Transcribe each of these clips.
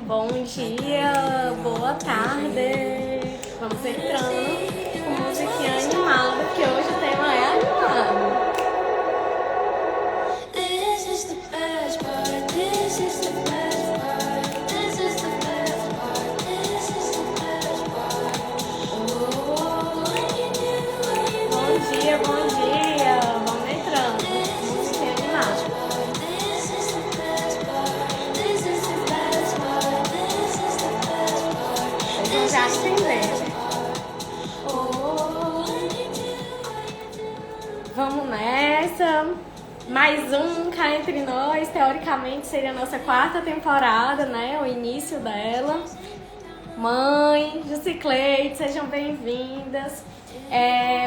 Bom dia, boa tarde. Vamos entrando com musiquinha animada, porque hoje o tema é animado. Bom dia, vamos entrando. Musiquinha animada. Vocês já entenderam. Vamos nessa. Mais um Cá Entre Nós. Teoricamente seria a nossa quarta temporada, né? O início dela. Mãe, Jusicleide, sejam bem-vindas.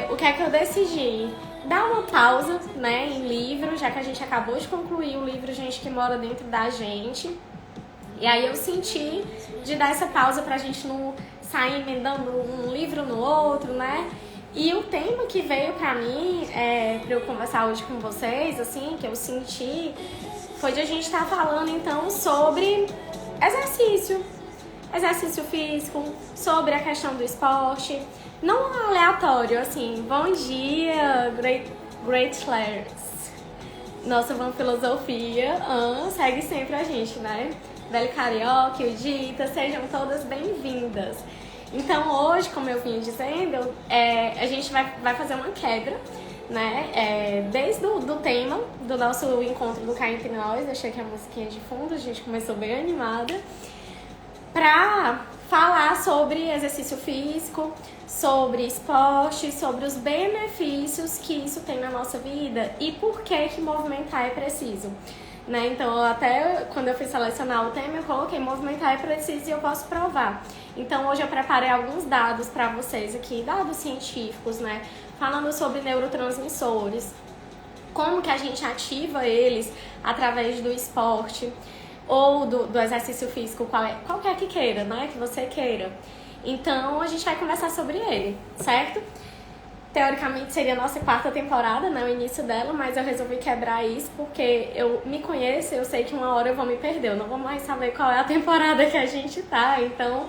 O que é que eu decidi? Dar uma pausa, né, em livro, já que a gente acabou de concluir o livro Gente que Mora Dentro da Gente. E aí eu senti de dar essa pausa pra gente não sair emendando um livro no outro, né? E o tema que veio pra mim, pra eu conversar hoje com vocês, assim, que eu senti, foi de a gente estar falando, então, sobre exercício físico, sobre a questão do esporte. Não aleatório, assim, bom dia, Great Layers. Nossa Van Filosofia, segue sempre a gente, né? Velho Carioca, Eudita, sejam todas bem-vindas. Então hoje, como eu vinha dizendo, a gente vai fazer uma quebra, né? Desde o tema do nosso encontro do Cá Entre Nós, deixei aqui a musiquinha de fundo, a gente começou bem animada, pra falar sobre exercício físico, sobre esporte, sobre os benefícios que isso tem na nossa vida e por que movimentar é preciso. Né? Então, até quando eu fui selecionar o tema, eu coloquei movimentar é preciso e eu posso provar. Então, hoje eu preparei alguns dados para vocês aqui, dados científicos, né? Falando sobre neurotransmissores, como que a gente ativa eles através do esporte ou do exercício físico, qualquer que queira, né? Que você queira. Então, a gente vai conversar sobre ele, certo? Teoricamente seria a nossa quarta temporada, né, o início dela, mas eu resolvi quebrar isso porque eu me conheço, eu sei que uma hora eu vou me perder, eu não vou mais saber qual é a temporada que a gente tá. Então,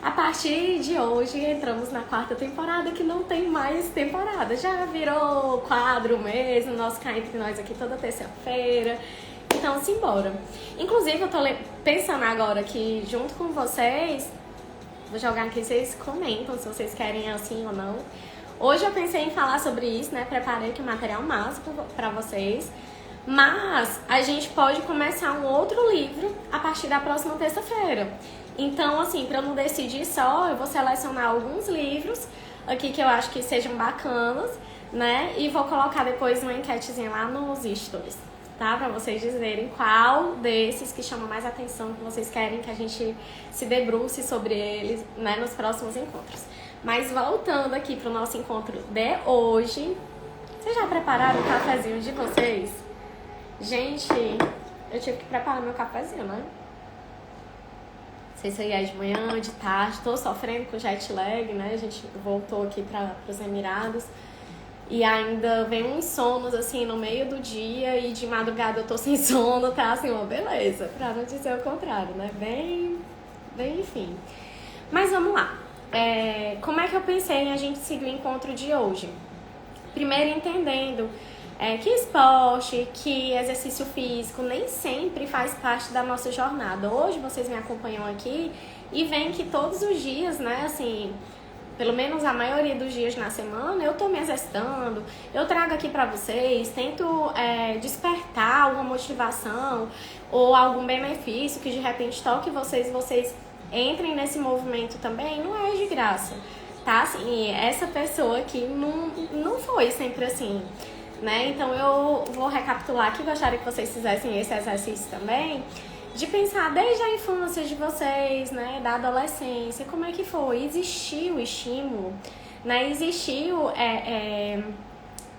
a partir de hoje, entramos na quarta temporada, que não tem mais temporada. Já virou quadro mesmo, nosso Cá Entre Nós aqui toda terça-feira. Então, simbora. Inclusive, eu tô pensando agora que, junto com vocês, vou jogar aqui, vocês comentam se vocês querem assim ou não. Hoje eu pensei em falar sobre isso, né? Preparei aqui o material massa pra vocês. Mas a gente pode começar um outro livro a partir da próxima terça-feira. Então, assim, pra eu não decidir só, eu vou selecionar alguns livros aqui que eu acho que sejam bacanas, né? E vou colocar depois uma enquetezinha lá nos stories, tá? Pra vocês dizerem qual desses que chama mais atenção, que vocês querem que a gente se debruce sobre eles, né? Nos próximos encontros. Mas voltando aqui pro nosso encontro de hoje, vocês já prepararam o cafezinho de vocês? Gente, eu tive que preparar meu cafezinho, né? Não sei se é de manhã, de tarde, tô sofrendo com jet lag, né? A gente voltou aqui pros Emirados e ainda vem uns sonos, assim, no meio do dia e de madrugada eu tô sem sono, tá? Assim, uma beleza, pra não dizer o contrário, né? Bem, enfim. Mas vamos lá. Como é que eu pensei em a gente seguir o encontro de hoje? Primeiro entendendo que esporte, que exercício físico nem sempre faz parte da nossa jornada. Hoje vocês me acompanham aqui e veem que todos os dias, né, assim, pelo menos a maioria dos dias na semana, eu tô me exercitando, eu trago aqui pra vocês, tento despertar alguma motivação ou algum benefício que de repente toque vocês entrem nesse movimento também, não é de graça, tá? Assim, essa pessoa aqui não foi sempre assim, né? Então eu vou recapitular aqui, gostaria que vocês fizessem esse exercício também, de pensar desde a infância de vocês, né? Da adolescência, como é que foi? Existiu estímulo, né? Existiu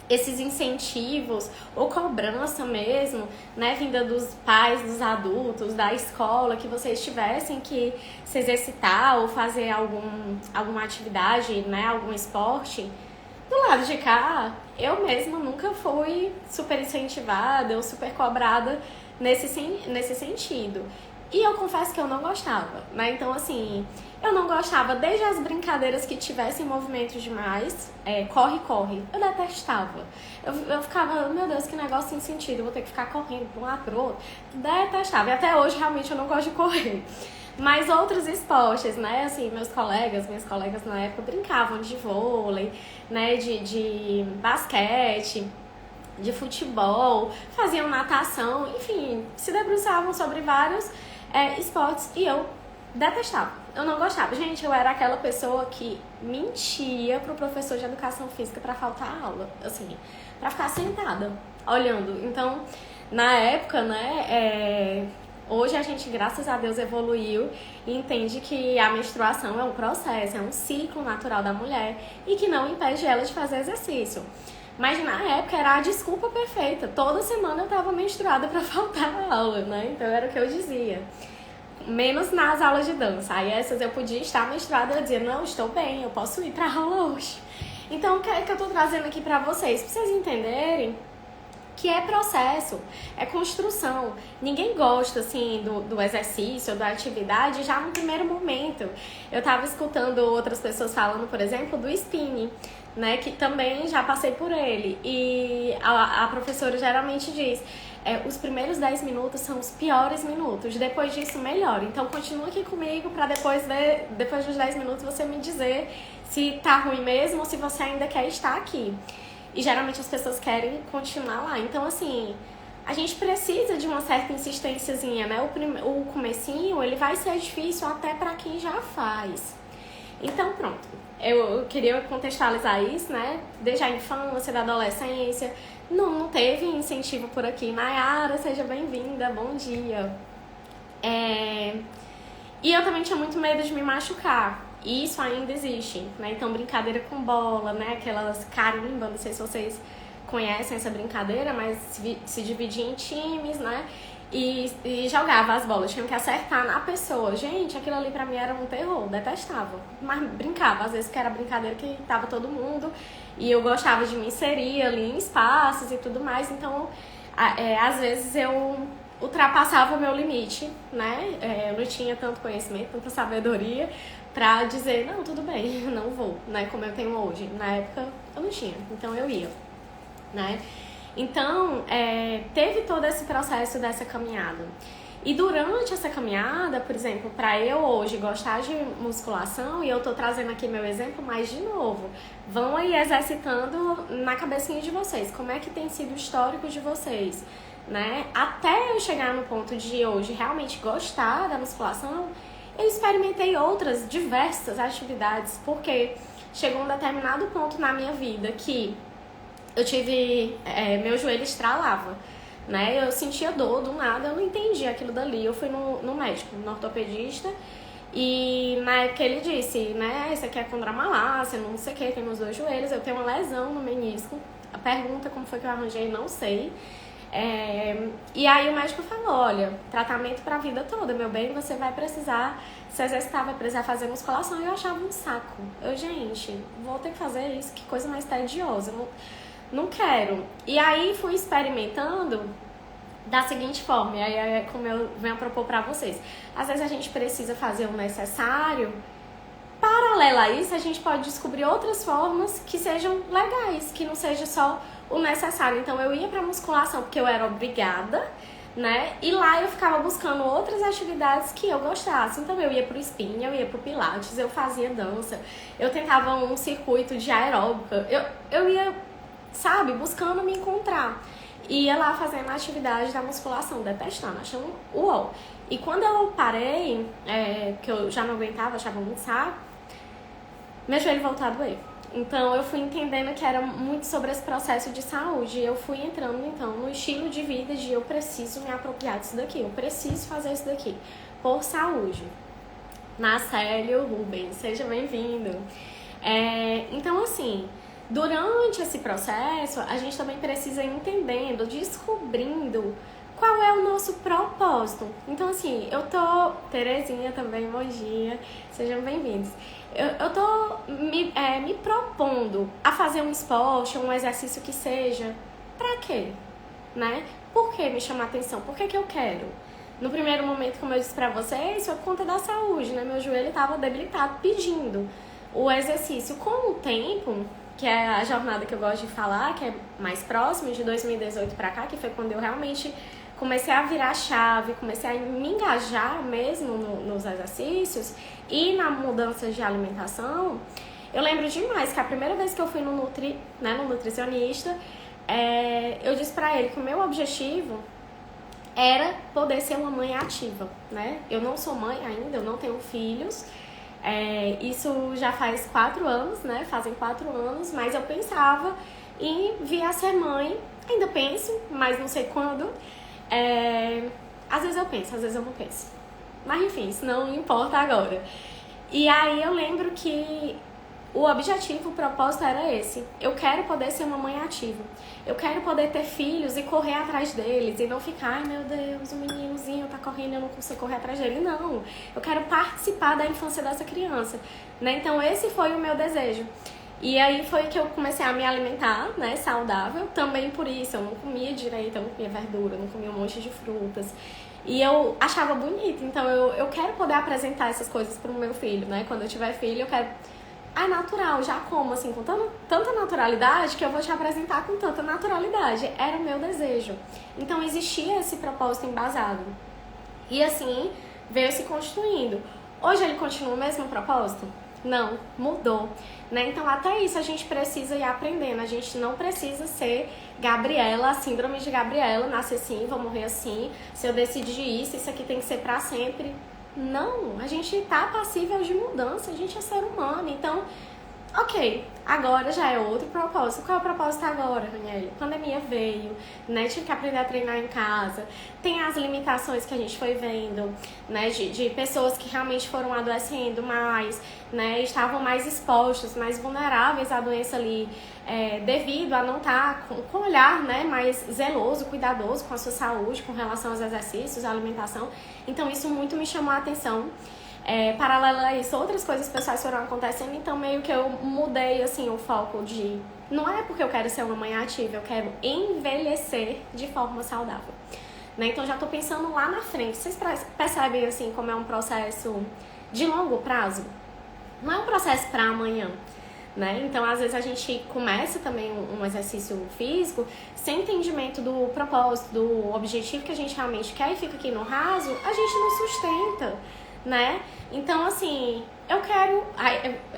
esses incentivos ou cobrança mesmo, né, vinda dos pais, dos adultos, da escola, que vocês tivessem que se exercitar ou fazer alguma atividade, né, algum esporte. Do lado de cá, eu mesma nunca fui super incentivada ou super cobrada nesse sentido. E eu confesso que eu não gostava, né? Então, assim, eu não gostava desde as brincadeiras que tivessem movimento demais, corre. Eu detestava. Eu ficava, meu Deus, que negócio sem sentido, eu vou ter que ficar correndo pra um lado pro outro. Detestava. E até hoje, realmente, eu não gosto de correr. Mas outros esportes, né? Assim, minhas colegas na época brincavam de vôlei, né? De basquete, de futebol, faziam natação, enfim, se debruçavam sobre vários esportes e eu detestava. Eu não gostava. Gente, eu era aquela pessoa que mentia pro professor de educação física pra faltar aula, assim, pra ficar sentada, olhando. Então, na época, né, hoje a gente, graças a Deus, evoluiu e entende que a menstruação é um processo, é um ciclo natural da mulher e que não impede ela de fazer exercício. Mas na época era a desculpa perfeita. Toda semana eu tava menstruada pra faltar a aula, né? Então era o que eu dizia. Menos nas aulas de dança. Aí essas eu podia estar menstruada, eu dizia, não, estou bem, eu posso ir pra aula hoje. Então o que é que eu tô trazendo aqui pra vocês? Pra vocês entenderem que é processo, é construção. Ninguém gosta, assim, do exercício, da atividade já no primeiro momento. Eu tava escutando outras pessoas falando, por exemplo, do spinning, né, que também já passei por ele. E a professora geralmente diz, os primeiros 10 minutos são os piores minutos, depois disso melhora. Então continua aqui comigo pra depois dos 10 minutos você me dizer se tá ruim mesmo ou se você ainda quer estar aqui. E geralmente as pessoas querem continuar lá. Então, assim, a gente precisa de uma certa insistênciazinha, né? O comecinho, ele vai ser difícil até pra quem já faz. Então, pronto. Eu queria contextualizar isso, né? Desde a infância, da adolescência. Não teve incentivo por aqui. Nayara, seja bem-vinda. Bom dia. E eu também tinha muito medo de me machucar. E isso ainda existe, né? Então, brincadeira com bola, né? Aquelas carimba, não sei se vocês conhecem essa brincadeira, mas se dividia em times, né? E jogava as bolas, tinha que acertar na pessoa. Gente, aquilo ali pra mim era um terror, detestava. Mas brincava, às vezes, porque era brincadeira que tava todo mundo. E eu gostava de me inserir ali em espaços e tudo mais. Então, às vezes eu ultrapassava o meu limite, né? Eu não tinha tanto conhecimento, tanta sabedoria pra dizer, não, tudo bem, não vou, né? Como eu tenho hoje. Na época, eu não tinha, então eu ia, né? Então, teve todo esse processo dessa caminhada. E durante essa caminhada, por exemplo, para eu hoje gostar de musculação, e eu tô trazendo aqui meu exemplo, mas de novo, vão aí exercitando na cabecinha de vocês, como é que tem sido o histórico de vocês, né? Até eu chegar no ponto de hoje realmente gostar da musculação, eu experimentei outras diversas atividades, porque chegou um determinado ponto na minha vida que eu tive, meu joelho estralava, né? Eu sentia dor do nada, eu não entendi aquilo dali. Eu fui no médico, no ortopedista, e na época ele disse, né? Isso aqui é condromalácia, não sei o que, tem nos dois joelhos, eu tenho uma lesão no menisco. A pergunta como foi que eu arranjei, não sei. E aí o médico falou, olha, tratamento pra vida toda, meu bem, você vai precisar se exercitar, vai precisar fazer musculação. E eu achava um saco. Gente, vou ter que fazer isso, que coisa mais tediosa. Não quero. E aí fui experimentando da seguinte forma, e aí é como eu venho propor pra vocês. Às vezes a gente precisa fazer o necessário. Paralelo a isso, a gente pode descobrir outras formas que sejam legais, que não seja só o necessário. Então eu ia pra musculação porque eu era obrigada, né? E lá eu ficava buscando outras atividades que eu gostasse. Então eu ia pro spinning, eu ia pro pilates, eu fazia dança, eu tentava um circuito de aeróbica, eu ia, sabe, buscando me encontrar. Ia lá fazendo a atividade da musculação, detestando, achando uau. E quando eu parei, que eu já não aguentava, achava muito saco, meu joelho voltou a doer. Então eu fui entendendo que era muito sobre esse processo de saúde. E eu fui entrando então no estilo de vida de eu preciso me apropriar disso daqui, eu preciso fazer isso daqui por saúde. Nacélio Rubens, seja bem-vindo. Então assim, durante esse processo a gente também precisa ir entendendo, descobrindo qual é o nosso propósito. Então assim, eu tô... Terezinha também, bom dia, sejam bem-vindos. Eu tô me propondo a fazer um esporte, um exercício que seja, pra quê? Né? Por que me chama a atenção? Por que eu quero? No primeiro momento, como eu disse pra vocês, foi por conta da saúde, né? Meu joelho tava debilitado, pedindo o exercício. Com o tempo, que é a jornada que eu gosto de falar, que é mais próxima, de 2018 pra cá, que foi quando eu realmente comecei a virar a chave, comecei a me engajar mesmo nos exercícios e na mudança de alimentação. Eu lembro demais que a primeira vez que eu fui no nutricionista, eu disse pra ele que o meu objetivo era poder ser uma mãe ativa, né? Eu não sou mãe ainda, eu não tenho filhos. Isso já faz 4 anos, né? Fazem 4 anos, mas eu pensava em vir a ser mãe. Ainda penso, mas não sei quando. Às vezes eu penso, às vezes eu não penso. Mas enfim, isso não importa agora. E aí eu lembro que o objetivo, o propósito era esse. Eu quero poder ser uma mãe ativa. Eu quero poder ter filhos e correr atrás deles. E não ficar, ai meu Deus, o meninozinho tá correndo e eu não consigo correr atrás dele. Não, eu quero participar da infância dessa criança, né? Então esse foi o meu desejo. E aí foi que eu comecei a me alimentar, né, saudável. Também por isso, eu não comia direito, eu não comia verdura, eu não comia um monte de frutas. E eu achava bonito, então eu quero poder apresentar essas coisas pro meu filho, né? Quando eu tiver filho, eu quero... É natural, já como assim, com tanta naturalidade que eu vou te apresentar com tanta naturalidade. Era o meu desejo. Então existia esse propósito embasado. E assim, veio se construindo. Hoje ele continua o mesmo propósito? Não, mudou, né? Então até isso a gente precisa ir aprendendo. A gente não precisa ser Gabriela, a síndrome de Gabriela, nascer assim, vou morrer assim. Se eu decidir isso aqui tem que ser pra sempre. Não, a gente tá passível de mudança, a gente é ser humano, então, ok, agora já é outro propósito. Qual é o propósito agora, Raniele? Pandemia veio, né, tive que aprender a treinar em casa, tem as limitações que a gente foi vendo, né, de pessoas que realmente foram adoecendo mais, né, estavam mais expostos, mais vulneráveis à doença ali, devido a não estar com o olhar, né, mais zeloso, cuidadoso com a sua saúde, com relação aos exercícios, à alimentação. Então isso muito me chamou a atenção. Paralelo a isso, outras coisas pessoais foram acontecendo, então meio que eu mudei assim o foco de... Não é porque eu quero ser uma mãe ativa, eu quero envelhecer de forma saudável, né? Então já tô pensando lá na frente. Vocês percebem assim como é um processo de longo prazo? Não é um processo para amanhã, né? Então às vezes a gente começa também um exercício físico sem entendimento do propósito, do objetivo que a gente realmente quer e fica aqui no raso, a gente não sustenta, né? Então, assim, eu quero...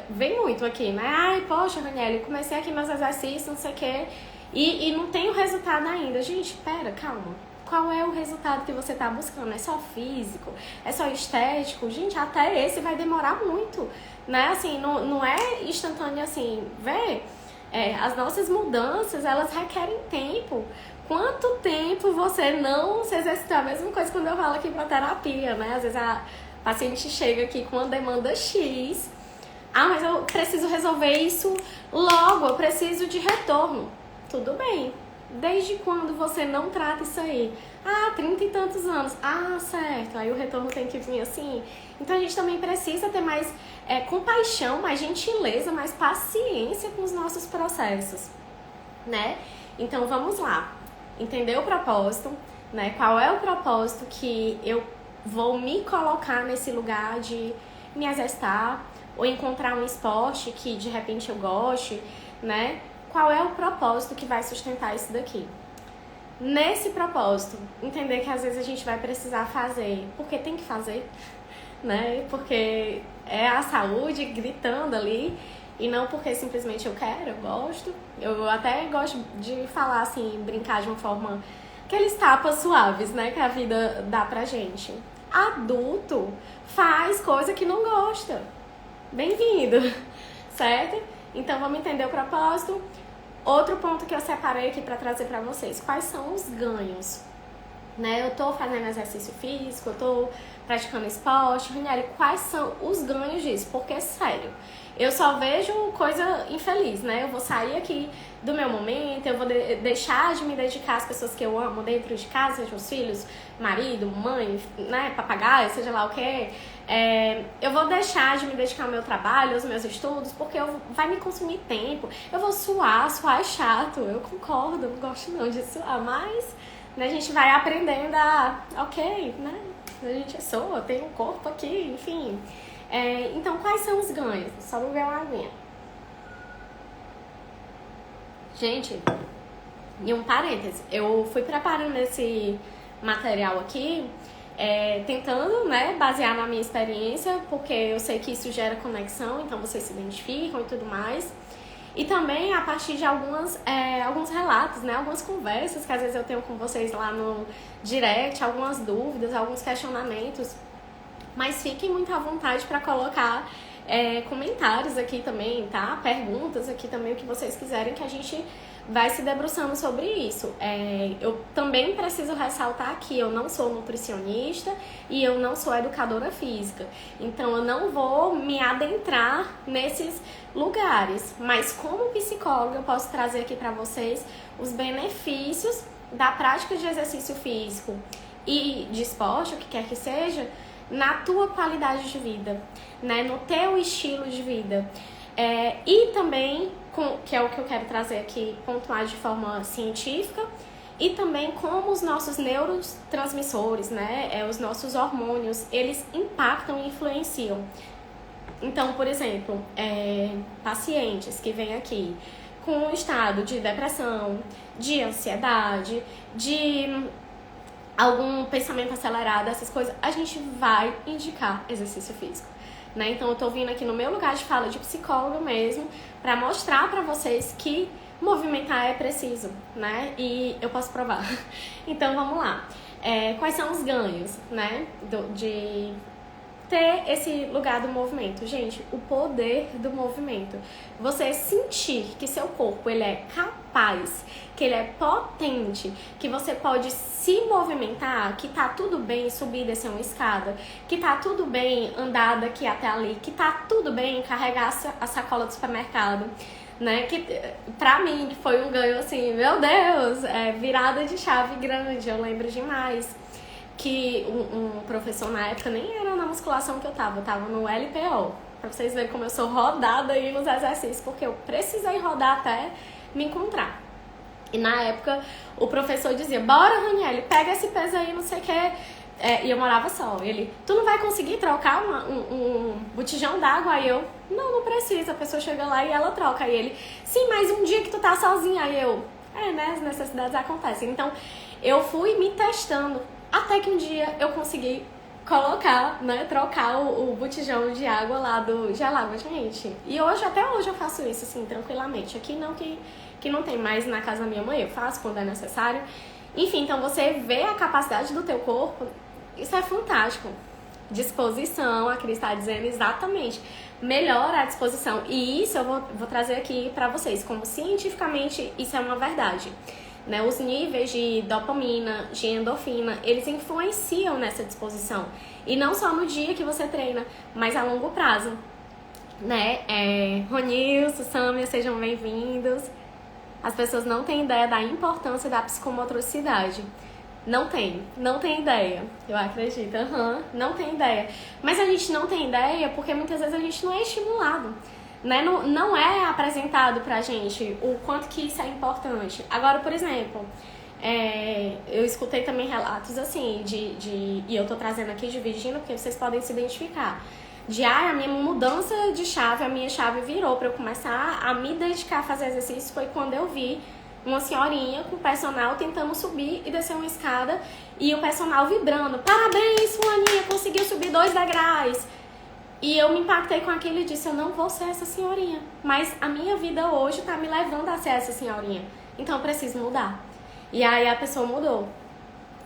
vem muito aqui, né? Ai, poxa, Raniele, comecei aqui meus exercícios, não sei o quê, e não tenho resultado ainda. Gente, pera, calma. Qual é o resultado que você tá buscando? É só físico? É só estético? Gente, até esse vai demorar muito, né? Assim, não é instantâneo assim. As nossas mudanças, elas requerem tempo. Quanto tempo você não se exercitar? A mesma coisa quando eu falo aqui pra terapia, né? Às vezes a paciente chega aqui com uma demanda X. Ah, mas eu preciso resolver isso logo, eu preciso de retorno. Tudo bem. Desde quando você não trata isso aí? Ah, 30 e tantos anos. Ah, certo. Aí o retorno tem que vir assim. Então a gente também precisa ter mais compaixão, mais gentileza, mais paciência com os nossos processos, né? Então vamos lá. Entender o propósito, né? Qual é o propósito que eu vou me colocar nesse lugar de me exercitar ou encontrar um esporte que de repente eu goste, né? Qual é o propósito que vai sustentar isso daqui? Nesse propósito, entender que às vezes a gente vai precisar fazer porque tem que fazer, né? Porque é a saúde gritando ali e não porque simplesmente eu quero, eu gosto. Eu até gosto de falar assim, brincar de uma forma, aqueles tapas suaves, né? Que a vida dá pra gente. Adulto faz coisa que não gosta. Bem-vindo, certo? Então vamos entender o propósito. Outro ponto que eu separei aqui para trazer para vocês. Quais são os ganhos? Né? Eu tô fazendo exercício físico, eu tô praticando esporte. Raniele, quais são os ganhos disso? Porque, sério, eu só vejo coisa infeliz, né? Eu vou sair aqui do meu momento, eu vou deixar de me dedicar às pessoas que eu amo dentro de casa, sejam os filhos, marido, mãe, né? Papagaio, seja lá o que. Eu vou deixar de me dedicar ao meu trabalho, aos meus estudos, porque vai me consumir tempo. Eu vou suar é chato, eu concordo, não gosto não de suar, mas... né, a gente vai aprendendo ok, né? A gente soa, tem um corpo aqui, enfim. Então, quais são os ganhos? Só beber uma aguinha. Gente, e um parêntese, eu fui preparando esse material aqui, tentando, né, basear na minha experiência, porque eu sei que isso gera conexão, então vocês se identificam e tudo mais. E também a partir de alguns relatos, né, algumas conversas que às vezes eu tenho com vocês lá no direct, algumas dúvidas, alguns questionamentos. Mas fiquem muito à vontade para colocar comentários aqui também, tá? Perguntas aqui também, o que vocês quiserem, que a gente vai se debruçando sobre isso. Eu também preciso ressaltar que eu não sou nutricionista e eu não sou educadora física. Então, eu não vou me adentrar nesses lugares. Mas, como psicóloga, eu posso trazer aqui para vocês os benefícios da prática de exercício físico e de esporte, o que quer que seja, na tua qualidade de vida, né? No teu estilo de vida. E também, que é o que eu quero trazer aqui, pontuar de forma científica, e também como os nossos neurotransmissores, né? Os nossos hormônios, eles impactam e influenciam. Então, por exemplo, pacientes que vêm aqui com um estado de depressão, de ansiedade, de algum pensamento acelerado, essas coisas, a gente vai indicar exercício físico, né? Então eu tô vindo aqui no meu lugar de fala de psicólogo mesmo, pra mostrar pra vocês que movimentar é preciso, né? E eu posso provar. Então vamos lá. Quais são os ganhos, né? De ter esse lugar do movimento. Gente, o poder do movimento. Você sentir que seu corpo ele é capaz, que ele é potente, que você pode se movimentar, que tá tudo bem subir e descer uma escada, que tá tudo bem andar daqui até ali, que tá tudo bem carregar a sacola do supermercado, né? Que pra mim foi um ganho assim, meu Deus, virada de chave grande, eu lembro demais. Que um professor na época nem era na musculação que eu tava no LPO. Pra vocês verem como eu sou rodada aí nos exercícios, porque eu precisei rodar até me encontrar. E na época o professor dizia, bora Raniele, pega esse peso aí, não sei o que. E eu morava só. Ele, tu não vai conseguir trocar um botijão d'água? Aí eu, não precisa. A pessoa chega lá e ela troca. Aí ele, sim, mas um dia que tu tá sozinha. Aí eu, né, as necessidades acontecem. Então eu fui me testando. Até que um dia eu consegui colocar, né, trocar o botijão de água lá do gelado, gente. E até hoje eu faço isso, assim, tranquilamente. Aqui não, que não tem mais na casa da minha mãe, eu faço quando é necessário. Enfim, então você vê a capacidade do teu corpo, isso é fantástico. Disposição, a Cris está dizendo exatamente. Melhora a disposição. E isso eu vou trazer aqui pra vocês, como cientificamente isso é uma verdade. Né, os níveis de dopamina, de endorfina, eles influenciam nessa disposição. E não só no dia que você treina, mas a longo prazo. Né? Ronilson, Samia, sejam bem-vindos. As pessoas não têm ideia da importância da psicomotricidade. Não tem ideia. Eu acredito, não tem ideia. Mas a gente não tem ideia porque muitas vezes a gente não é estimulado. Né? Não é apresentado pra gente o quanto que isso é importante. Agora, por exemplo, eu escutei também relatos assim, e eu tô trazendo aqui dividindo porque vocês podem se identificar. A minha mudança de chave, a minha chave virou pra eu começar a me dedicar a fazer exercício foi quando eu vi uma senhorinha com o personal tentando subir e descer uma escada e o personal vibrando. Parabéns, fulaninha, conseguiu subir 2 degraus. E eu me impactei com aquilo e disse, eu não vou ser essa senhorinha. Mas a minha vida hoje tá me levando a ser essa senhorinha. Então eu preciso mudar. E aí a pessoa mudou.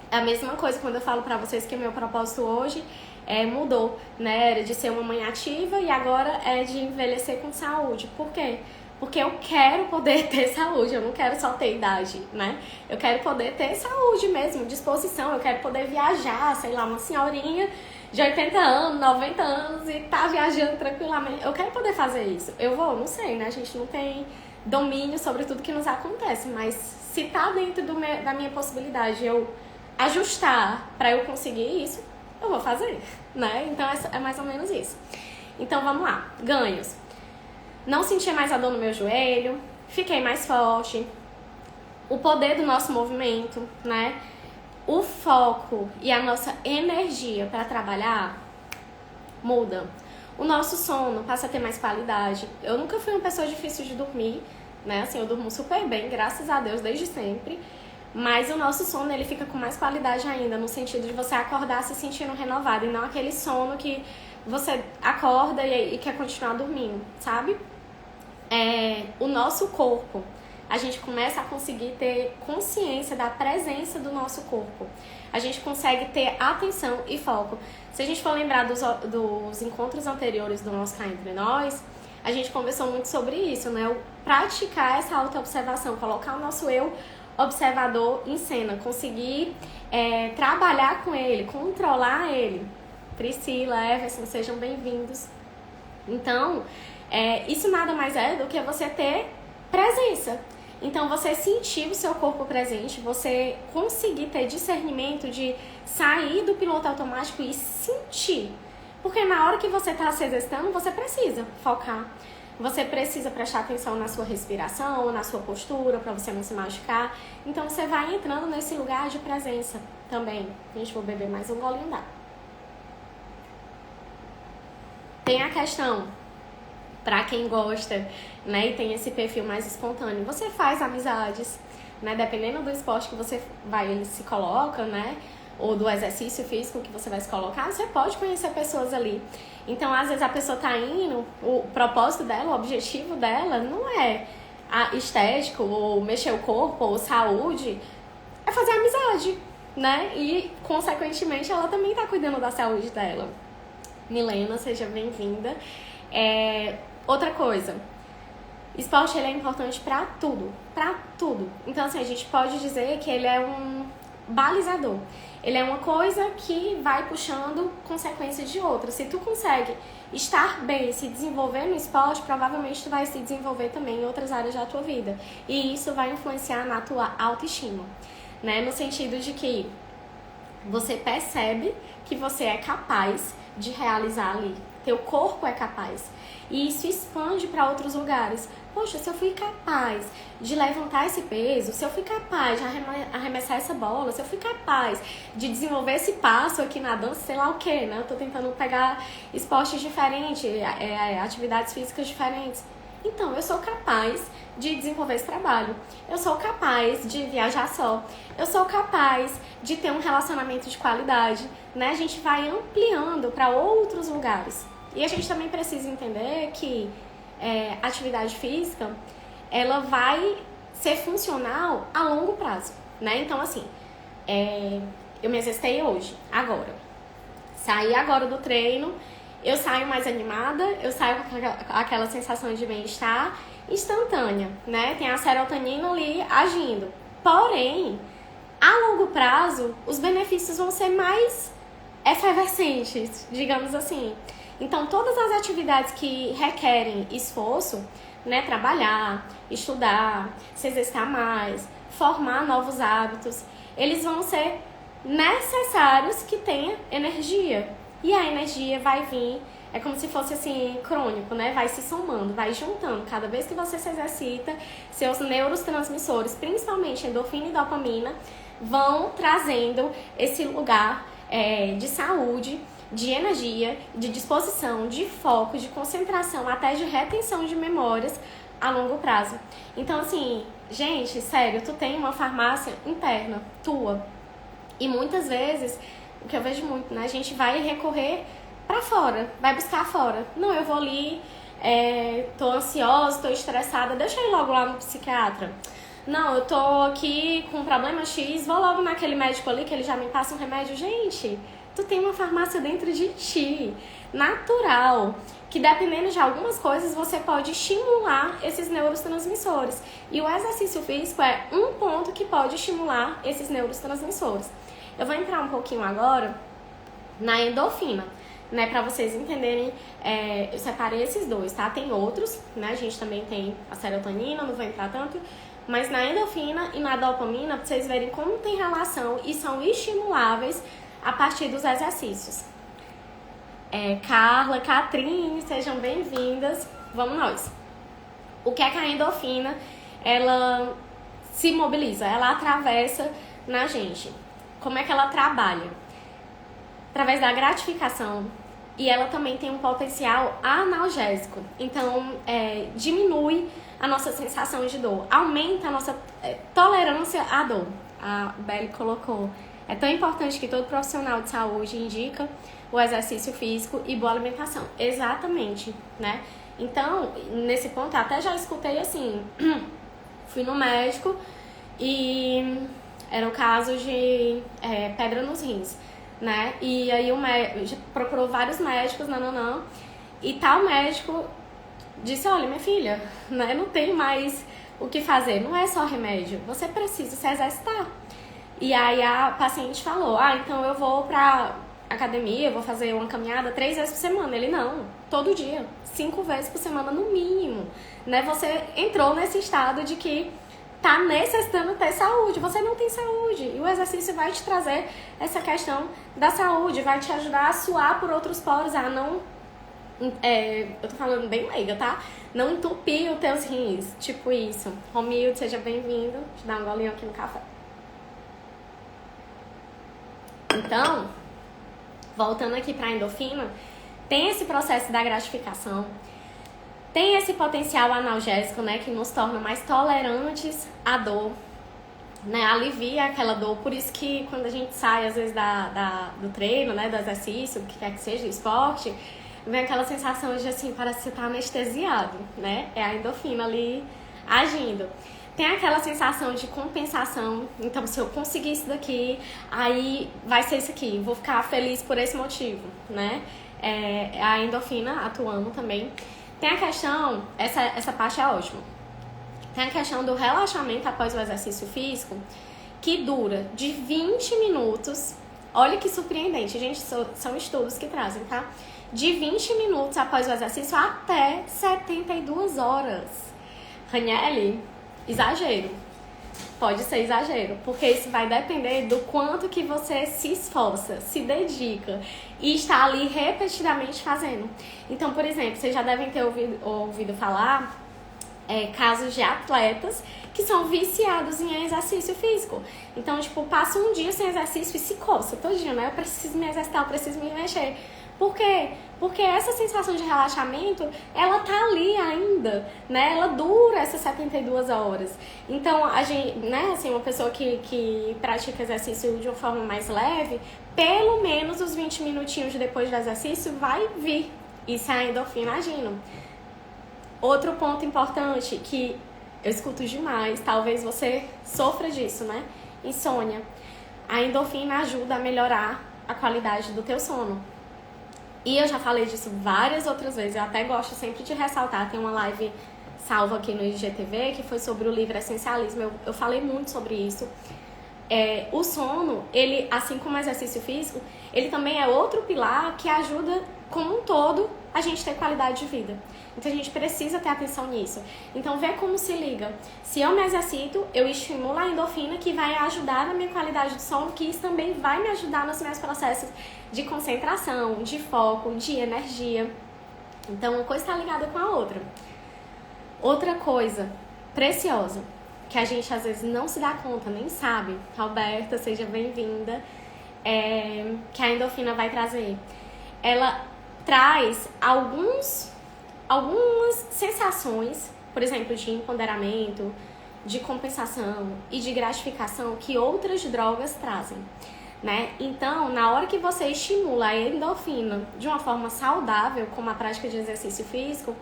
É a mesma coisa quando eu falo pra vocês que o meu propósito hoje mudou, né? Era de ser uma mãe ativa e agora é de envelhecer com saúde. Por quê? Porque eu quero poder ter saúde, eu não quero só ter idade, né? Eu quero poder ter saúde mesmo, disposição, eu quero poder viajar, sei lá, uma senhorinha de 80 anos, 90 anos e tá viajando tranquilamente. Eu quero poder fazer isso. Eu vou, não sei, né? A gente não tem domínio sobre tudo que nos acontece, mas se tá dentro da minha possibilidade eu ajustar pra eu conseguir isso, eu vou fazer, né? Então é mais ou menos isso. Então vamos lá, ganhos. Não sentia mais a dor no meu joelho, fiquei mais forte. O poder do nosso movimento, né? o foco e a nossa energia para trabalhar muda. O nosso sono passa a ter mais qualidade. Eu nunca fui uma pessoa difícil de dormir, né? Assim, eu durmo super bem, graças a Deus, desde sempre. Mas o nosso sono, ele fica com mais qualidade ainda, no sentido de você acordar se sentindo renovado e não aquele sono que você acorda e quer continuar dormindo, sabe? O nosso corpo, a gente começa a conseguir ter consciência da presença do nosso corpo. A gente consegue ter atenção e foco. Se a gente for lembrar dos encontros anteriores do nosso Cá Entre Nós, a gente conversou muito sobre isso, né? Praticar essa autoobservação, colocar o nosso eu observador em cena, conseguir trabalhar com ele, controlar ele. Priscila, Everson, sejam bem-vindos. Então, isso nada mais é do que você ter presença. Então, você sentir o seu corpo presente, você conseguir ter discernimento de sair do piloto automático e sentir. Porque na hora que você está se exercitando, você precisa focar. Você precisa prestar atenção na sua respiração, na sua postura, para você não se machucar. Então, você vai entrando nesse lugar de presença também. Gente, vou beber mais um golinho d'água. Tem a questão, para quem gosta, né, e tem esse perfil mais espontâneo, você faz amizades, né, dependendo do esporte que você se coloca, né, ou do exercício físico que você vai se colocar, você pode conhecer pessoas ali. Então, às vezes a pessoa tá indo, o propósito dela, o objetivo dela não é estético, ou mexer o corpo, ou saúde, é fazer amizade, né, e consequentemente ela também tá cuidando da saúde dela. Milena, seja bem-vinda. Outra coisa, esporte ele é importante pra tudo, pra tudo. Então, assim, a gente pode dizer que ele é um balizador. Ele é uma coisa que vai puxando consequências de outra. Se tu consegue estar bem, se desenvolver no esporte, provavelmente tu vai se desenvolver também em outras áreas da tua vida. E isso vai influenciar na tua autoestima, né? No sentido de que você percebe que você é capaz de realizar ali. Teu corpo é capaz. E isso expande para outros lugares. Poxa, se eu fui capaz de levantar esse peso, se eu fui capaz de arremessar essa bola, se eu fui capaz de desenvolver esse passo aqui na dança, sei lá o que, né? Eu tô tentando pegar esportes diferentes, atividades físicas diferentes. Então, eu sou capaz de desenvolver esse trabalho. Eu sou capaz de viajar só. Eu sou capaz de ter um relacionamento de qualidade, né? A gente vai ampliando para outros lugares. E a gente também precisa entender que atividade física, ela vai ser funcional a longo prazo, né? Então, assim, eu me exercitei hoje, agora. Saí agora do treino, eu saio mais animada, eu saio com aquela sensação de bem-estar instantânea, né? Tem a serotonina ali agindo. Porém, a longo prazo, os benefícios vão ser mais efervescentes, digamos assim. Então, todas as atividades que requerem esforço, né, trabalhar, estudar, se exercitar mais, formar novos hábitos, eles vão ser necessários que tenha energia. E a energia vai vir, é como se fosse assim, crônico, né? Vai se somando, vai juntando. Cada vez que você se exercita, seus neurotransmissores, principalmente endorfina e dopamina, vão trazendo esse lugar de saúde, de energia, de disposição, de foco, de concentração, até de retenção de memórias a longo prazo. Então, assim, gente, sério, tu tem uma farmácia interna, tua. E muitas vezes, o que eu vejo muito, né? A gente vai recorrer pra fora, vai buscar fora. Não, eu vou ali, tô ansiosa, tô estressada, deixa eu ir logo lá no psiquiatra. Não, eu tô aqui com um problema X, vou logo naquele médico ali que ele já me passa um remédio. Gente, tu tem uma farmácia dentro de ti, natural, que dependendo de algumas coisas você pode estimular esses neurotransmissores. E o exercício físico é um ponto que pode estimular esses neurotransmissores. Eu vou entrar um pouquinho agora na endorfina, né, pra vocês entenderem, eu separei esses dois, tá? Tem outros, né, a gente também tem a serotonina, não vou entrar tanto, mas na endorfina e na dopamina, pra vocês verem como tem relação e são estimuláveis a partir dos exercícios. Carla, Catrin, sejam bem-vindas. Vamos nós. O que é que a endorfina, ela se mobiliza, ela atravessa na gente? como é que ela trabalha? Através da gratificação. E ela também tem um potencial analgésico. Então, diminui a nossa sensação de dor. Aumenta a nossa tolerância à dor. A Belle colocou. É tão importante que todo profissional de saúde indica o exercício físico e boa alimentação. Exatamente, né? Então, nesse ponto, até já escutei assim... Fui no médico e era o caso de pedra nos rins, né? E aí o médico procurou vários médicos, nananã, e tal médico disse, olha, minha filha, né, não tem mais o que fazer, não é só remédio, você precisa se exercitar. E aí a paciente falou, então eu vou pra academia, eu vou fazer uma caminhada 3 vezes por semana. Ele, não, todo dia, 5 vezes por semana no mínimo, né? Você entrou nesse estado de que tá necessitando ter saúde, você não tem saúde, e o exercício vai te trazer essa questão da saúde, vai te ajudar a suar por outros poros, a não, eu tô falando bem leiga, tá? Não entupir os teus rins, tipo isso. Romildo, seja bem-vindo, deixa eu dar um golinho aqui no café. Então, voltando aqui pra endorfina, tem esse processo da gratificação, tem esse potencial analgésico, né, que nos torna mais tolerantes à dor, né, alivia aquela dor. Por isso que quando a gente sai, às vezes, do treino, né, do exercício, o que quer que seja, do esporte, vem aquela sensação de, assim, parece que você tá anestesiado, né, é a endorfina ali agindo. Tem aquela sensação de compensação, então se eu conseguir isso daqui, aí vai ser isso aqui, vou ficar feliz por esse motivo, né, a endorfina atuando também. Tem a questão, essa parte é ótima, tem a questão do relaxamento após o exercício físico, que dura de 20 minutos, olha que surpreendente, gente, são estudos que trazem, tá? De 20 minutos após o exercício até 72 horas. Raniele, exagero, pode ser exagero, porque isso vai depender do quanto que você se esforça, se dedica e está ali repetidamente fazendo. Então, por exemplo, vocês já devem ter ouvido falar casos de atletas que são viciados em exercício físico. Então, tipo, passa um dia sem exercício e se coça todinho, né? Eu preciso me exercitar, eu preciso me mexer. Por quê? Porque essa sensação de relaxamento, ela tá ali ainda, né? Ela dura essas 72 horas. Então, a gente, né, assim, uma pessoa que pratica exercício de uma forma mais leve, pelo menos os 20 minutinhos depois do exercício vai vir. Isso é a endorfina agindo. Outro ponto importante que eu escuto demais, talvez você sofra disso, né? Insônia. A endorfina ajuda a melhorar a qualidade do teu sono. E eu já falei disso várias outras vezes, eu até gosto sempre de ressaltar, tem uma live salva aqui no IGTV que foi sobre o livro Essencialismo, eu falei muito sobre isso. O sono, ele, assim como o exercício físico, ele também é outro pilar que ajuda como um todo a gente ter qualidade de vida. Então a gente precisa ter atenção nisso. Então vê como se liga. Se eu me exercito, eu estimulo a endorfina que vai ajudar na minha qualidade de sono, que isso também vai me ajudar nos meus processos de concentração, de foco, de energia. Então uma coisa está ligada com a outra. Outra coisa preciosa, que a gente às vezes não se dá conta, nem sabe, Roberta, seja bem-vinda, que a endorfina vai trazer. Ela traz algumas sensações, por exemplo, de empoderamento, de compensação e de gratificação que outras drogas trazem, né? Então, na hora que você estimula a endorfina de uma forma saudável, como a prática de exercício físico,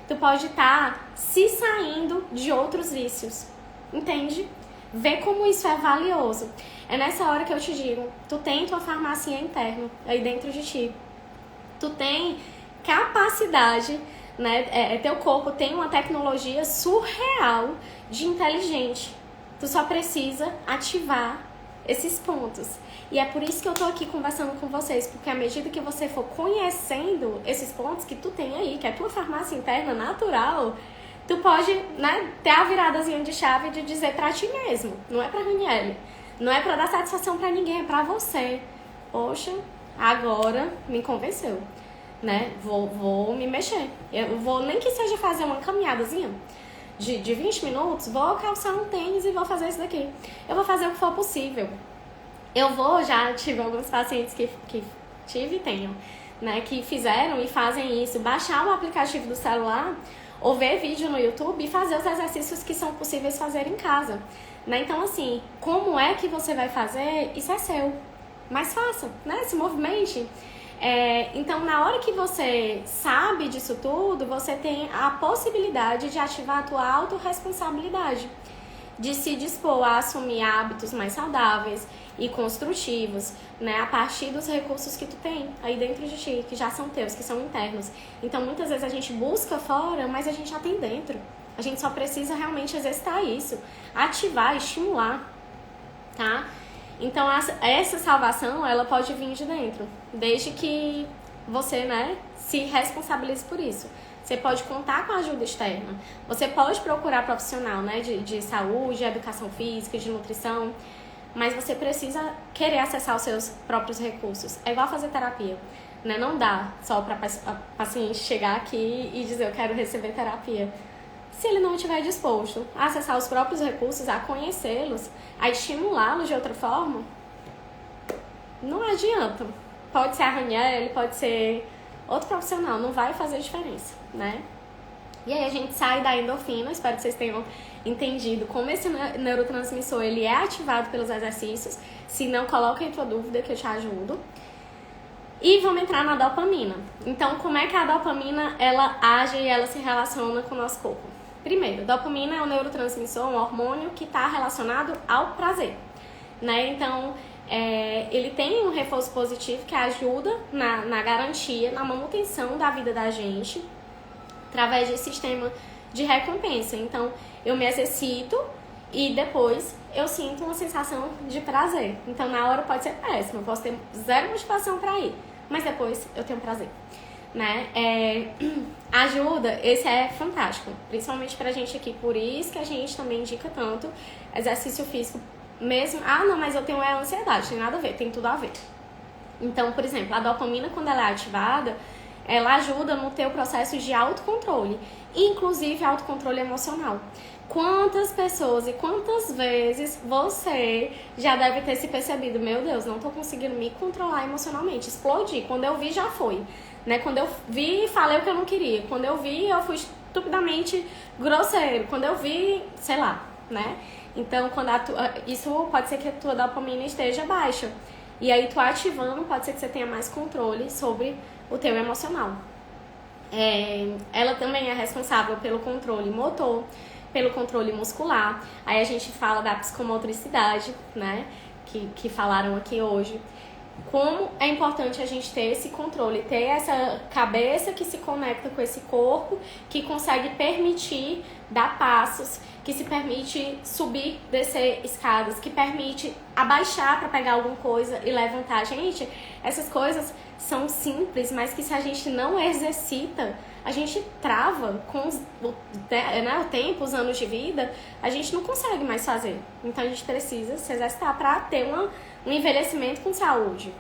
tu pode estar se saindo de outros vícios, entende? Vê como isso é valioso. É nessa hora que eu te digo, tu tem tua farmácia interna aí dentro de ti. Tu tem capacidade, né? Teu corpo tem uma tecnologia surreal de inteligente. Tu só precisa ativar esses pontos. E é por isso que eu tô aqui conversando com vocês, porque à medida que você for conhecendo esses pontos que tu tem aí, que é a tua farmácia interna natural, tu pode, né, ter a viradazinha de chave de dizer pra ti mesmo, não é pra Raniele, não é pra dar satisfação pra ninguém, é pra você. Poxa, agora me convenceu, né? Vou me mexer. Eu vou, nem que seja fazer uma caminhadazinha de 20 minutos, vou calçar um tênis e vou fazer isso daqui. Eu vou fazer o que for possível. Já tive alguns pacientes que tive e tenho, né, que fizeram e fazem isso, baixar o aplicativo do celular ou ver vídeo no YouTube e fazer os exercícios que são possíveis fazer em casa, né? Então, assim, como é que você vai fazer? Isso é seu. Mas faça, né? Se movimente. Então, na hora que você sabe disso tudo, você tem a possibilidade de ativar a tua autorresponsabilidade, de se dispor a assumir hábitos mais saudáveis e construtivos, né, a partir dos recursos que tu tem aí dentro de ti, que já são teus, que são internos. Então, muitas vezes a gente busca fora, mas a gente já tem dentro. A gente só precisa realmente exercitar isso, ativar, estimular, tá? Então, essa salvação, ela pode vir de dentro, desde que você, né, se responsabilize por isso. Você pode contar com a ajuda externa. Você pode procurar profissional, né, de saúde, de educação física, de nutrição. Mas você precisa querer acessar os seus próprios recursos. É igual fazer terapia, né? Não dá só para o paciente chegar aqui e dizer eu quero receber terapia. Se ele não estiver disposto a acessar os próprios recursos, a conhecê-los, a estimulá-los de outra forma, não adianta. Pode ser a Raniel, pode ser outro profissional, não vai fazer diferença, né? E aí a gente sai da endorfina, espero que vocês tenham entendido como esse neurotransmissor ele é ativado pelos exercícios. Se não, coloca aí tua dúvida que eu te ajudo. E vamos entrar na dopamina. Então, como é que a dopamina ela age e ela se relaciona com o nosso corpo? Primeiro, dopamina é um neurotransmissor, um hormônio que está relacionado ao prazer, né? Então, ele tem um reforço positivo que ajuda na garantia, na manutenção da vida da gente, através de sistema de recompensa. Então, eu me exercito e depois eu sinto uma sensação de prazer. Então, na hora pode ser péssimo, eu posso ter zero motivação para ir, mas depois eu tenho prazer, né? Ajuda, esse é fantástico, principalmente pra gente aqui, por isso que a gente também indica tanto exercício físico mesmo. Ah, não, mas eu tenho ansiedade, tem nada a ver, tem tudo a ver. Então, por exemplo, a dopamina, quando ela é ativada, ela ajuda no teu processo de autocontrole, inclusive autocontrole emocional. Quantas pessoas e quantas vezes você já deve ter se percebido, meu Deus, não tô conseguindo me controlar emocionalmente, explodi, quando eu vi já foi, né? Quando eu vi, falei o que eu não queria, quando eu vi, eu fui estupidamente grosseiro, quando eu vi, sei lá, né? Então, quando isso pode ser que a tua dopamina esteja baixa, e aí tu ativando, pode ser que você tenha mais controle sobre o teu emocional. Ela também é responsável pelo controle motor, pelo controle muscular. Aí a gente fala da psicomotricidade, né? Que falaram aqui hoje. Como é importante a gente ter esse controle, ter essa cabeça que se conecta com esse corpo, que consegue permitir dar passos, que se permite subir, descer escadas, que permite abaixar para pegar alguma coisa e levantar. Gente, essas coisas são simples, mas que se a gente não exercita, a gente trava com o tempo, os anos de vida, a gente não consegue mais fazer. Então a gente precisa se exercitar para ter um envelhecimento com saúde.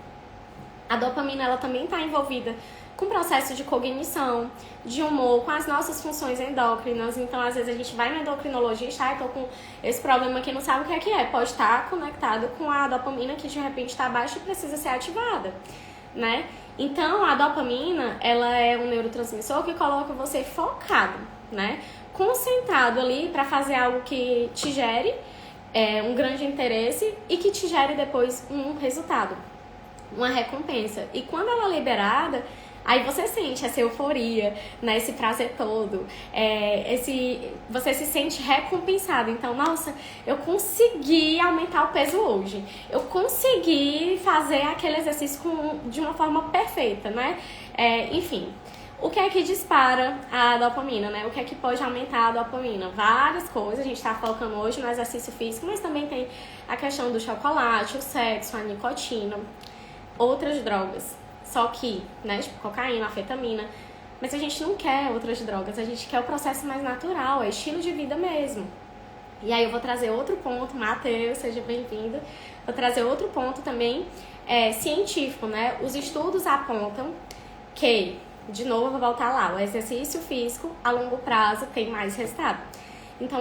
A dopamina ela também está envolvida com o processo de cognição, de humor, com as nossas funções endócrinas. Então, às vezes, a gente vai no endocrinologista, tô com esse problema aqui, não sabe o que é. Pode estar conectado com a dopamina que, de repente, está baixa e precisa ser ativada, né? Então, a dopamina, ela é um neurotransmissor que coloca você focado, né? Concentrado ali para fazer algo que te gere um grande interesse e que te gere depois um resultado, uma recompensa. E quando ela é liberada, aí você sente essa euforia, né? Esse prazer todo, você se sente recompensado. Então, nossa, eu consegui aumentar o peso hoje, eu consegui fazer aquele exercício de uma forma perfeita, né? Enfim, o que é que dispara a dopamina, né? O que é que pode aumentar a dopamina? Várias coisas, a gente tá focando hoje no exercício físico, mas também tem a questão do chocolate, o sexo, a nicotina, outras drogas. Só que, né, tipo cocaína, anfetamina. Mas a gente não quer outras drogas, a gente quer o processo mais natural, é estilo de vida mesmo. E aí eu vou trazer outro ponto, Matheus, seja bem-vindo. Vou trazer outro ponto também científico, né? Os estudos apontam que, de novo, eu vou voltar lá, o exercício físico a longo prazo tem mais resultado. Então,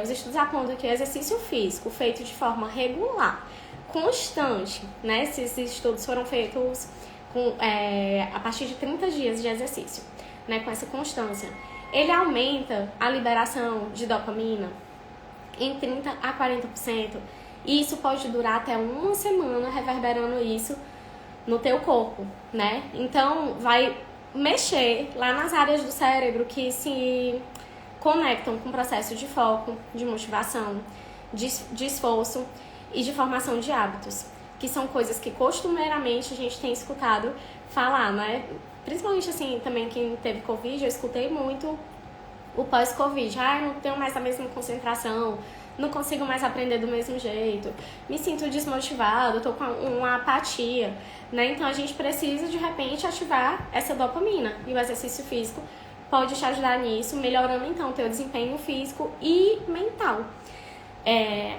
os estudos apontam que o exercício físico feito de forma regular, constante, né? Esses estudos foram feitos a partir de 30 dias de exercício, né? Com essa constância. Ele aumenta a liberação de dopamina em 30 a 40%. E isso pode durar até uma semana reverberando isso no teu corpo, né? Então, vai mexer lá nas áreas do cérebro que se conectam com o processo de foco, de motivação, de esforço e de formação de hábitos, que são coisas que costumeiramente a gente tem escutado falar, né? Principalmente assim, também quem teve Covid, eu escutei muito o pós-Covid. Eu não tenho mais a mesma concentração, não consigo mais aprender do mesmo jeito, me sinto desmotivado, tô com uma apatia, né? Então a gente precisa de repente ativar essa dopamina e o exercício físico pode te ajudar nisso, melhorando então o teu desempenho físico e mental,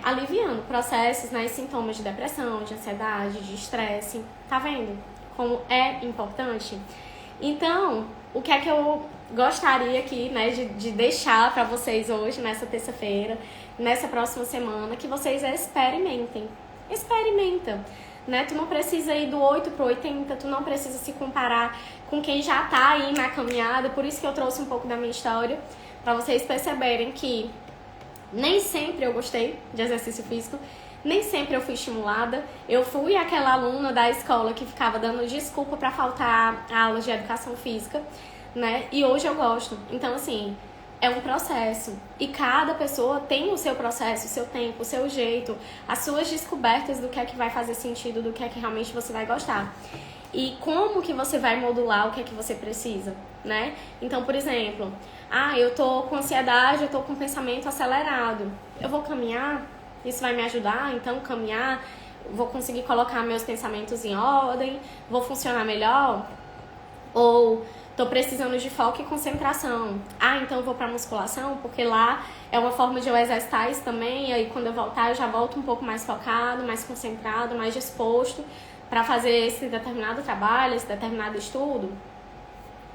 aliviando processos, né, sintomas de depressão, de ansiedade, de estresse. Tá vendo como é importante? Então, o que é que eu gostaria aqui, né, de deixar para vocês hoje, nessa terça-feira, nessa próxima semana, que vocês experimentem. Experimenta, né? Tu não precisa ir do 8 pro 80, tu não precisa se comparar com quem já tá aí na caminhada. Por isso que eu trouxe um pouco da minha história, para vocês perceberem que nem sempre eu gostei de exercício físico, nem sempre eu fui estimulada. Eu fui aquela aluna da escola que ficava dando desculpa para faltar a aula de educação física, né? E hoje eu gosto. Então, assim, é um processo. E cada pessoa tem o seu processo, o seu tempo, o seu jeito, as suas descobertas do que é que vai fazer sentido, do que é que realmente você vai gostar. E como que você vai modular o que é que você precisa, né? Então, por exemplo, eu tô com ansiedade, eu tô com pensamento acelerado. Eu vou caminhar? Isso vai me ajudar? Então, caminhar, vou conseguir colocar meus pensamentos em ordem? Vou funcionar melhor? Ou tô precisando de foco e concentração. Então eu vou pra musculação, porque lá é uma forma de eu exercitar isso também. E aí quando eu voltar, eu já volto um pouco mais focado, mais concentrado, mais disposto para fazer esse determinado trabalho, esse determinado estudo.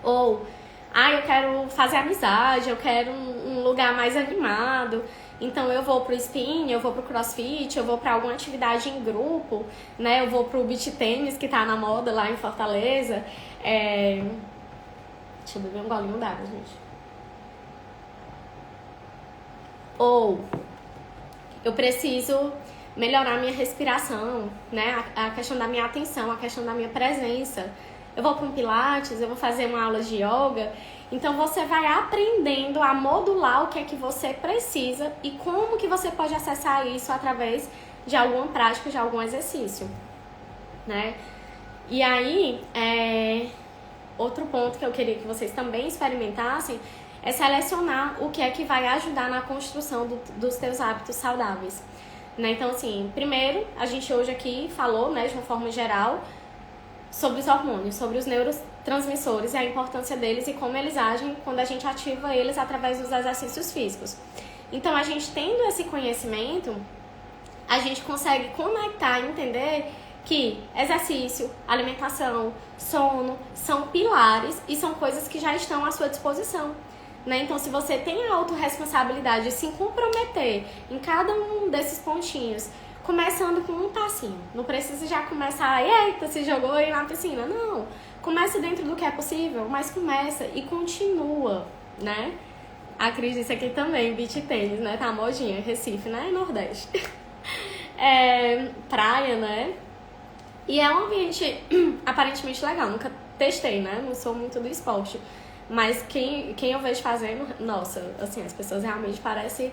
Ou, eu quero fazer amizade, eu quero um lugar mais animado. Então eu vou pro spin, eu vou pro crossfit, eu vou pra alguma atividade em grupo, né? Eu vou pro beach tênis, que tá na moda lá em Fortaleza. Deixa eu beber um golinho d'água, gente. Ou eu preciso melhorar minha respiração, né? A questão da minha atenção, a questão da minha presença. Eu vou para um pilates, eu vou fazer uma aula de yoga. Então você vai aprendendo a modular o que é que você precisa e como que você pode acessar isso através de alguma prática, de algum exercício, né? E aí, outro ponto que eu queria que vocês também experimentassem é selecionar o que é que vai ajudar na construção dos teus hábitos saudáveis, né? Então, assim, primeiro, a gente hoje aqui falou, né, de uma forma geral, sobre os hormônios, sobre os neurotransmissores e a importância deles e como eles agem quando a gente ativa eles através dos exercícios físicos. Então, a gente tendo esse conhecimento, a gente consegue conectar e entender que exercício, alimentação, sono são pilares e são coisas que já estão à sua disposição, né? Então, se você tem a autorresponsabilidade de se comprometer em cada um desses pontinhos, começando com um passinho, não precisa já começar, eita, se jogou aí na piscina, não. Começa dentro do que é possível, mas começa e continua, né? A Cris disse aqui também, beach tênis, né? Tá modinha, Recife, né? Nordeste. Praia, né? E é um ambiente aparentemente legal, nunca testei, né? Não sou muito do esporte. Mas quem eu vejo fazendo, nossa, assim, as pessoas realmente parecem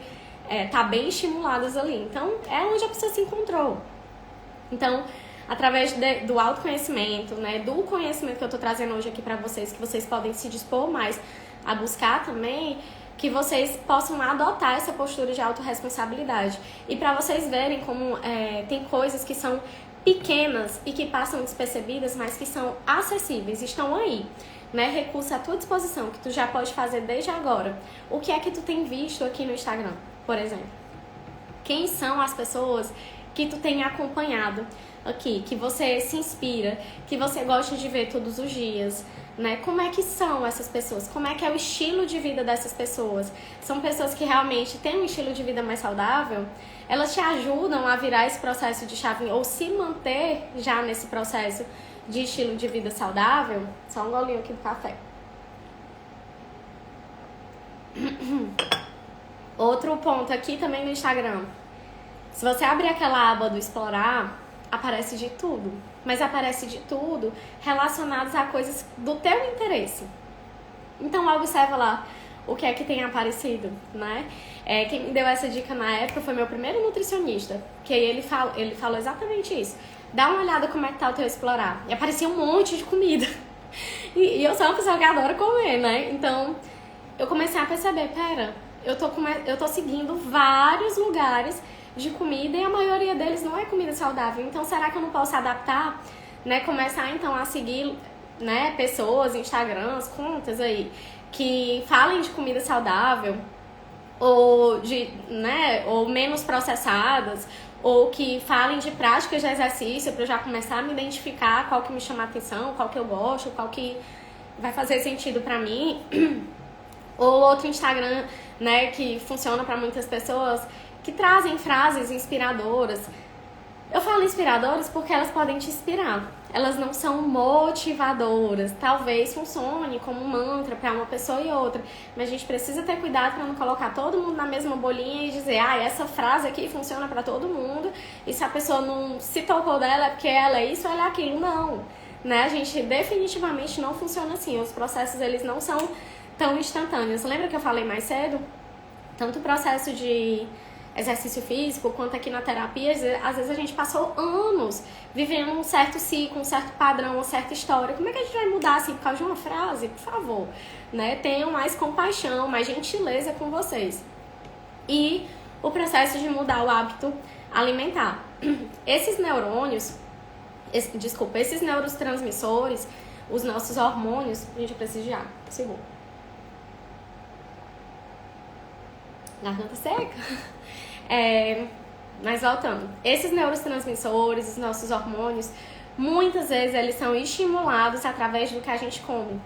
tá bem estimuladas ali. Então, é onde a pessoa se encontrou. Então, através do autoconhecimento, né? Do conhecimento que eu tô trazendo hoje aqui pra vocês, que vocês podem se dispor mais a buscar também, que vocês possam adotar essa postura de autorresponsabilidade. E pra vocês verem como tem coisas que são pequenas e que passam despercebidas, mas que são acessíveis, estão aí, né? Recurso à tua disposição, que tu já pode fazer desde agora. O que é que tu tem visto aqui no Instagram, por exemplo? Quem são as pessoas que tu tem acompanhado aqui, que você se inspira, que você gosta de ver todos os dias, né? Como é que são essas pessoas? Como é que é o estilo de vida dessas pessoas? São pessoas que realmente têm um estilo de vida mais saudável? Elas te ajudam a virar esse processo de chave ou se manter já nesse processo de estilo de vida saudável? Só um golinho aqui do café. Outro ponto aqui também no Instagram. Se você abrir aquela aba do explorar, aparece de tudo. Mas aparece de tudo relacionados a coisas do teu interesse. Então observa lá o que é que tem aparecido, né? Quem me deu essa dica na época foi meu primeiro nutricionista, que aí ele falou exatamente isso. Dá uma olhada como é que tá o teu explorar. E aparecia um monte de comida. E eu sou uma pessoa que adora comer, né? Então eu comecei a perceber, eu tô seguindo vários lugares de comida e a maioria deles não é comida saudável. Então será que eu não posso adaptar, né? Começar então a seguir, né, pessoas, Instagrams, contas aí que falem de comida saudável ou de, né, ou menos processadas, ou que falem de práticas de exercício para eu já começar a me identificar qual que me chama a atenção, qual que eu gosto, qual que vai fazer sentido pra mim. Ou outro Instagram, né, que funciona para muitas pessoas, que trazem frases inspiradoras. Eu falo inspiradoras porque elas podem te inspirar. Elas não são motivadoras. Talvez funcione como um mantra para uma pessoa e outra. Mas a gente precisa ter cuidado para não colocar todo mundo na mesma bolinha e dizer, essa frase aqui funciona para todo mundo. E se a pessoa não se tocou dela é porque ela é isso ou ela é aquilo. Não. Né? A gente definitivamente não funciona assim. Os processos, eles não são tão instantâneos. Lembra que eu falei mais cedo? Tanto o processo de exercício físico, quanto aqui na terapia, às vezes a gente passou anos vivendo um certo ciclo, um certo padrão, uma certa história. Como é que a gente vai mudar assim por causa de uma frase? Por favor, né? Tenham mais compaixão, mais gentileza com vocês. E o processo de mudar o hábito alimentar. Esses neurônios, esses neurotransmissores, os nossos hormônios, a gente precisa de água, segura. Garganta seca. Mas voltando, esses neurotransmissores, os nossos hormônios, muitas vezes eles são estimulados através do que a gente come,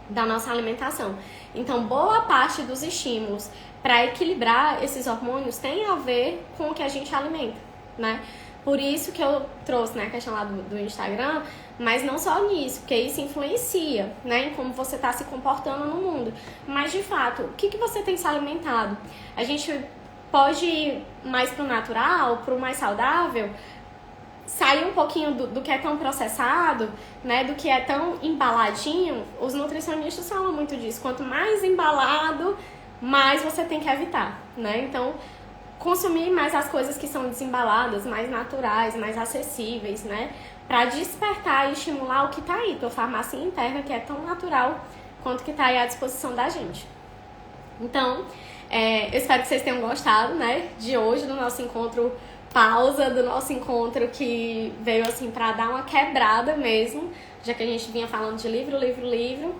da nossa alimentação. Então, boa parte dos estímulos para equilibrar esses hormônios tem a ver com o que a gente alimenta, né? Por isso que eu trouxe, né, a questão lá do Instagram, mas não só nisso, porque isso influencia, né, em como você está se comportando no mundo. Mas, de fato, o que você tem se alimentado? A gente pode ir mais pro natural, pro mais saudável, sair um pouquinho do que é tão processado, né, do que é tão embaladinho. Os nutricionistas falam muito disso. Quanto mais embalado, mais você tem que evitar, né? Então, consumir mais as coisas que são desembaladas, mais naturais, mais acessíveis, né? Pra despertar e estimular o que tá aí, tua farmácia interna, que é tão natural quanto que tá aí à disposição da gente. Então, eu espero que vocês tenham gostado, né, de hoje, do nosso encontro pausa, do nosso encontro que veio assim pra dar uma quebrada mesmo, já que a gente vinha falando de livro,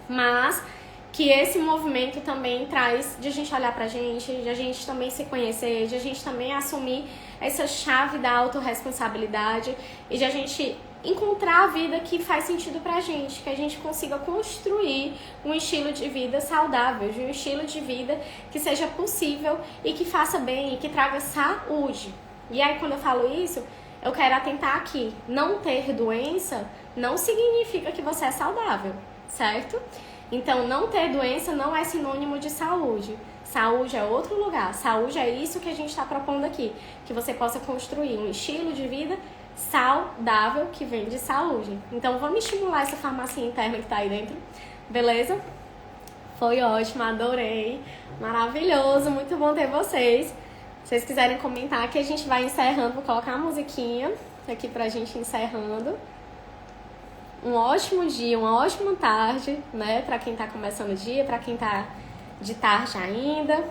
mas que esse movimento também traz de a gente olhar pra gente, de a gente também se conhecer, de a gente também assumir essa chave da autorresponsabilidade e de a gente encontrar a vida que faz sentido pra gente, que a gente consiga construir um estilo de vida saudável, de um estilo de vida que seja possível e que faça bem e que traga saúde. E aí, quando eu falo isso, eu quero atentar aqui, não ter doença não significa que você é saudável, certo? Então, não ter doença não é sinônimo de saúde. Saúde é outro lugar. Saúde é isso que a gente está propondo aqui. Que você possa construir um estilo de vida saudável que vem de saúde. Então, vamos estimular essa farmácia interna que está aí dentro. Beleza? Foi ótimo, adorei. Maravilhoso, muito bom ter vocês. Se vocês quiserem comentar aqui, a gente vai encerrando. Vou colocar a musiquinha aqui pra gente encerrando. Um ótimo dia, uma ótima tarde, né? Pra quem tá começando o dia, pra quem tá de tarde ainda.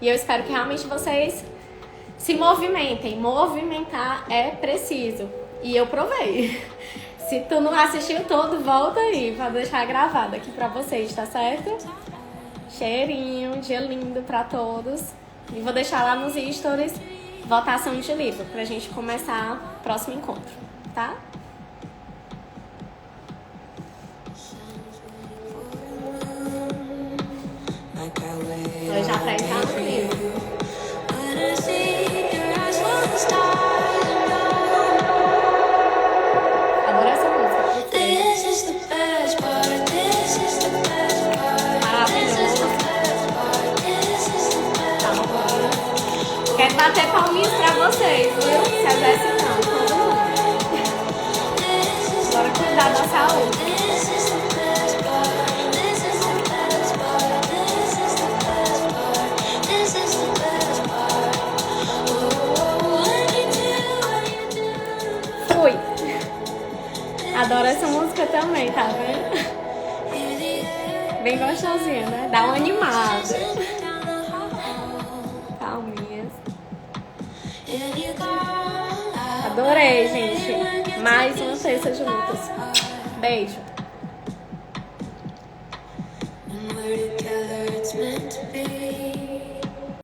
E eu espero que realmente vocês se movimentem. Movimentar é preciso. E eu provei. Se tu não assistiu todo, volta aí pra deixar gravado aqui pra vocês, tá certo? Cheirinho, dia lindo pra todos. E vou deixar lá nos stories votação de livro pra gente começar o próximo encontro, tá? bater palminhas pra vocês, viu? Se exercitando, todo mundo. Bora cuidar da saúde. Fui. Adoro essa música também, tá vendo? Bem gostosinha, né? Dá uma animada. Palminhas. Adorei, gente. Mais uma sexta juntas. Beijo. We're together, it's meant to be.